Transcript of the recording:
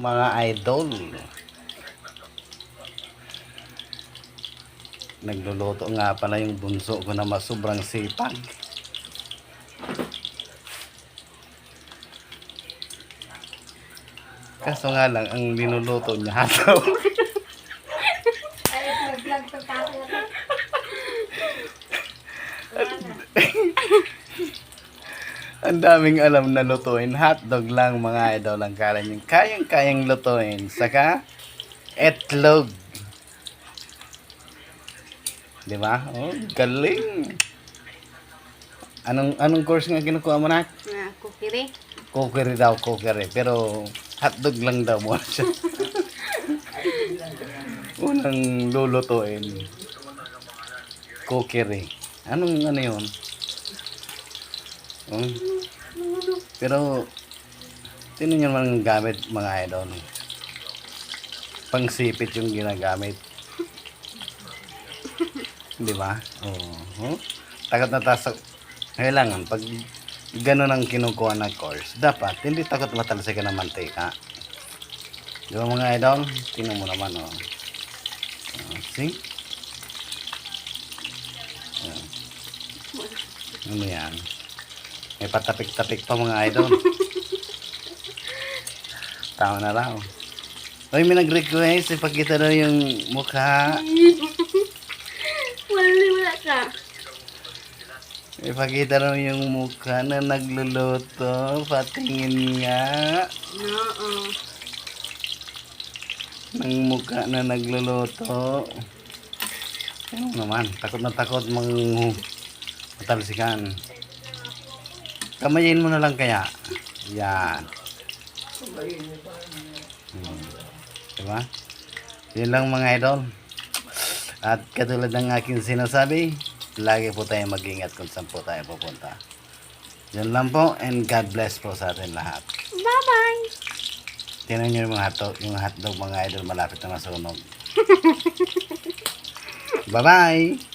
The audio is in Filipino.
mga idol. Nagluluto nga pala yung bunso ko na sobrang sipag. Kaso nga lang, ang linuluto niya hataw. Ay, nag-vlog to kasi. Ang daming alam na lutuin. Hotdog lang mga idol ang kala niyo. Kayang-kayang lutuin. Saka, etlog. Di ba? Oh, galing. Anong course nga kinukuha mo na? Kukiri. Cookery daw, cookery. Pero, hotdog lang daw mo siya. Unang lulutuin. Cookery. Ano yun? Pero, sino nyo naman ang gamit mga idol? Pangsipit yung ginagamit. Di ba? Oo. Takot na tasok. Kailangan, pag gano'n ang kinukuha na course, dapat, hindi takot matalsik ka ng mantika. Di ba mga idol? Tingnan mo naman, oh. See? Ano yan? May patapik-tapik pa mga idol. Tama na raw. Uy, may nag-request. Ipakita daw yung mukha. Wala ka. Ipakita daw yung mukha na nagluluto. Patingin nga. Oo. Ng mukha na nagluluto. Ano naman? Takot na takot matalsikan. Kamayin mo na lang kaya. Yan. Diba? Yun lang mga idol. At katulad ng aking sinasabi, lagi po tayo mag-ingat kung saan po tayo pupunta. Yan lang po, and God bless po sa atin lahat. Bye-bye. Tingnan nyo yung hotdog mga idol, malapit na masunog. Bye-bye!